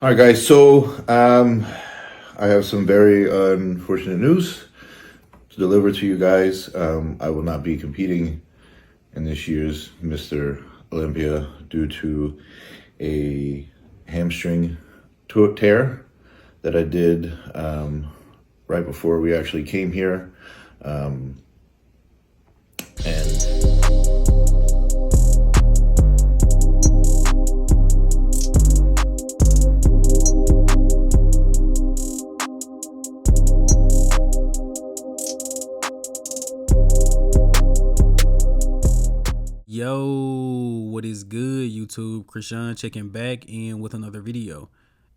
All right, guys. So I have some very unfortunate news to deliver to you guys. I will not be competing in this year's Mr. Olympia due to a hamstring tear that I did right before we actually came here. And Yo, what is good, YouTube? Krishan checking back in with another video.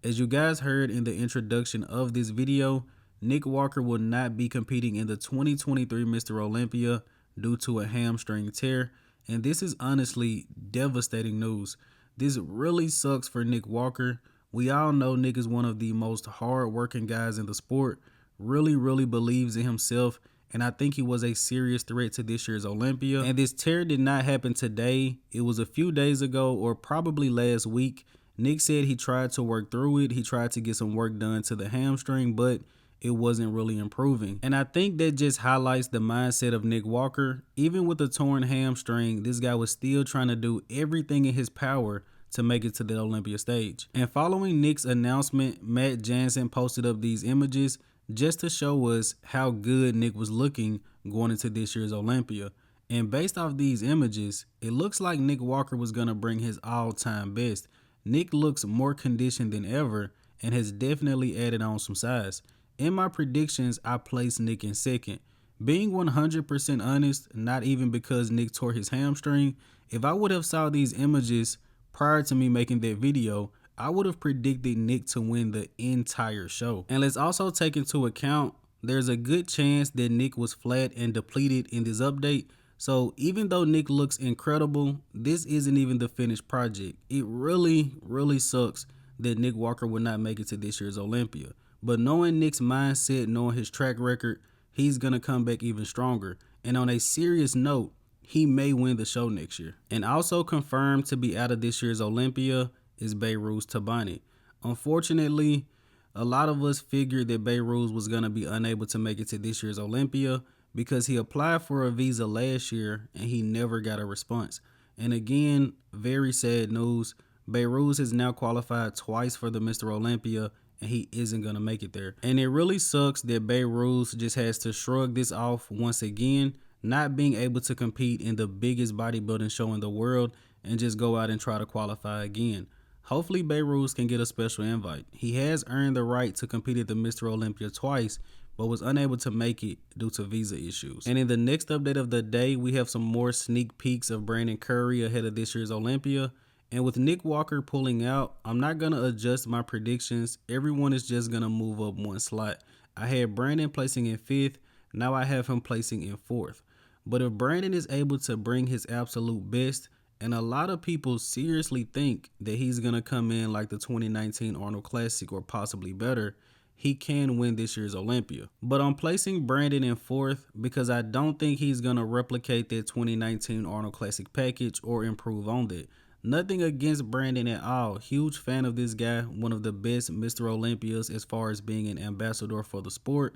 As you guys heard in the introduction of this video, Nick Walker will not be competing in the 2023 Mr. Olympia due to a hamstring tear, and this is honestly devastating news. This really sucks for Nick Walker. We all know Nick is one of the most hard-working guys in the sport, really believes in himself, and I think he was a serious threat to this year's Olympia. And this tear did not happen today. It was a few days ago, or probably last week. Nick said he tried to work through it. He tried to get some work done to the hamstring, but it wasn't really improving. And I think that just highlights the mindset of Nick Walker. Even with a torn hamstring, this guy was still trying to do everything in his power to make it to the Olympia stage. And following Nick's announcement, Matt Jansen posted up these images just to show us how good Nick was looking going into this year's Olympia. And based off these images, it looks like Nick Walker was going to bring his all-time best. Nick looks more conditioned than ever and has definitely added on some size. In my predictions, I placed Nick in second. Being 100% honest, not even because Nick tore his hamstring, if I would have saw these images prior to me making that video, I would have predicted Nick to win the entire show. And let's also take into account there's a good chance that Nick was flat and depleted in this update. So even though Nick looks incredible, this isn't even the finished project. It really sucks that Nick Walker will not make it to this year's Olympia. But knowing Nick's mindset, knowing his track record, he's going to come back even stronger. And on a serious note, he may win the show next year. And also confirmed to be out of this year's Olympia is Behrooz Tabani. Unfortunately, a lot of us figured that Behrooz was going to be unable to make it to this year's Olympia because he applied for a visa last year and he never got a response. And again, very sad news. Behrooz has now qualified twice for the Mr. Olympia and he isn't going to make it there. And it really sucks that Behrooz just has to shrug this off once again, not being able to compete in the biggest bodybuilding show in the world and just go out and try to qualify again. Hopefully Behrooz can get a special invite. He has earned the right to compete at the Mr. Olympia twice, but was unable to make it due to visa issues. And in the next update of the day, we have some more sneak peeks of Brandon Curry ahead of this year's Olympia. And with Nick Walker pulling out, I'm not going to adjust my predictions. Everyone is just going to move up one slot. I had Brandon placing in 5th. Now I have him placing in 4th. But if Brandon is able to bring his absolute best, and a lot of people seriously think that he's going to come in like the 2019 Arnold Classic or possibly better, he can win this year's Olympia. But I'm placing Brandon in 4th because I don't think he's going to replicate that 2019 Arnold Classic package or improve on that. Nothing against Brandon at all. Huge fan of this guy, one of the best Mr. Olympias as far as being an ambassador for the sport.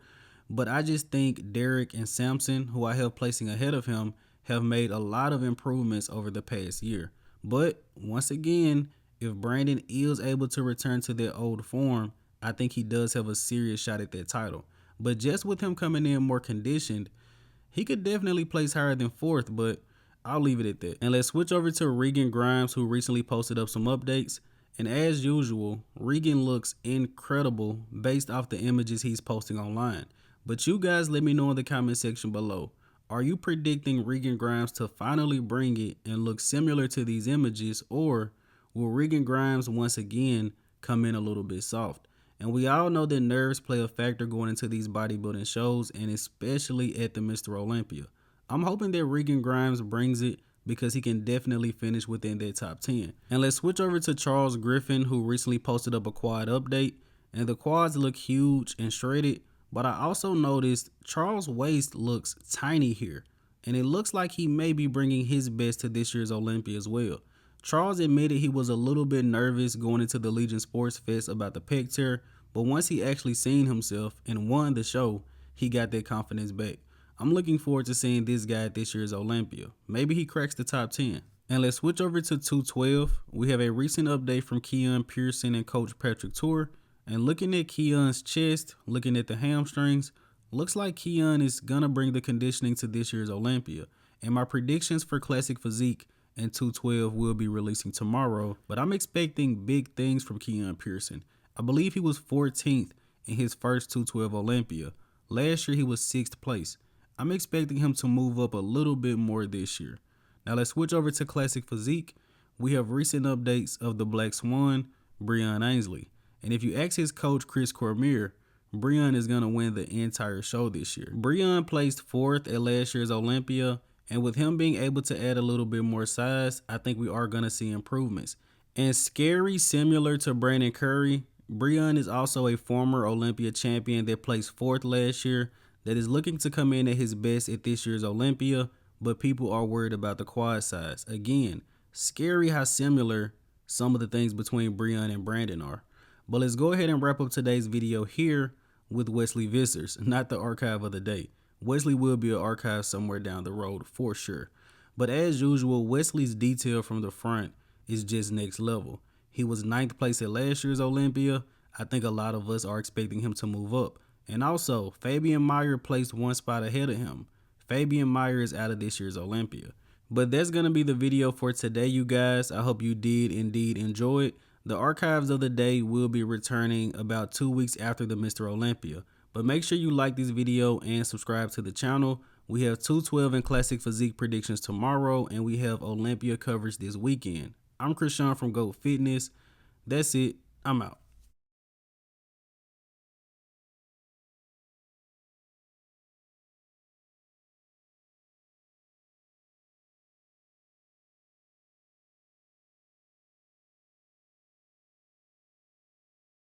But I just think Derek and Samson, who I have placing ahead of him, have made a lot of improvements over the past year. But once again, if Brandon is able to return to their old form, I think he does have a serious shot at that title. But just with him coming in more conditioned, he could definitely place higher than 4th, but I'll leave it at that. And let's switch over to Regan Grimes, who recently posted up some updates. And as usual, Regan looks incredible based off the images he's posting online. But you guys let me know in the comment section below. Are you predicting Regan Grimes to finally bring it and look similar to these images, or will Regan Grimes once again come in a little bit soft? And we all know that nerves play a factor going into these bodybuilding shows, and especially at the Mr. Olympia. I'm hoping that Regan Grimes brings it because he can definitely finish within that top 10. And let's switch over to Charles Griffen, who recently posted up a quad update, and the quads look huge and shredded. But I also noticed Charles' waist looks tiny here, and it looks like he may be bringing his best to this year's Olympia as well. Charles admitted he was a little bit nervous going into the Legion Sports Fest about the pec tear, but once he actually seen himself and won the show, he got that confidence back. I'm looking forward to seeing this guy at this year's Olympia. Maybe he cracks the top 10. And let's switch over to 212. We have a recent update from Keone Pearson and Coach Patrick Tour. And looking at Keone's chest, looking at the hamstrings, looks like Keone is going to bring the conditioning to this year's Olympia. And my predictions for Classic Physique and 212 will be releasing tomorrow. But I'm expecting big things from Keone Pearson. I believe he was 14th in his first 212 Olympia. Last year he was 6th place. I'm expecting him to move up a little bit more this year. Now let's switch over to Classic Physique. We have recent updates of the Black Swan, Breon Ansley. And if you ask his coach, Chris Cormier, Breon is going to win the entire show this year. Breon placed 4th at last year's Olympia, and with him being able to add a little bit more size, I think we are going to see improvements. And scary, similar to Brandon Curry, Breon is also a former Olympia champion that placed 4th last year, that is looking to come in at his best at this year's Olympia, but people are worried about the quad size. Again, scary how similar some of the things between Breon and Brandon are. But let's go ahead and wrap up today's video here with Wesley Vissers, not the archive of the day. Wesley will be an archive somewhere down the road for sure. But as usual, Wesley's detail from the front is just next level. He was 9th place at last year's Olympia. I think a lot of us are expecting him to move up. And also, Fabian Meyer placed 1 spot ahead of him. Fabian Meyer is out of this year's Olympia. But that's going to be the video for today, you guys. I hope you did indeed enjoy it. The archives of the day will be returning about 2 weeks after the Mr. Olympia. But make sure you like this video and subscribe to the channel. We have 212 and Classic Physique predictions tomorrow, and we have Olympia coverage this weekend. I'm Krishan from GOAT Fitness. That's it. I'm out.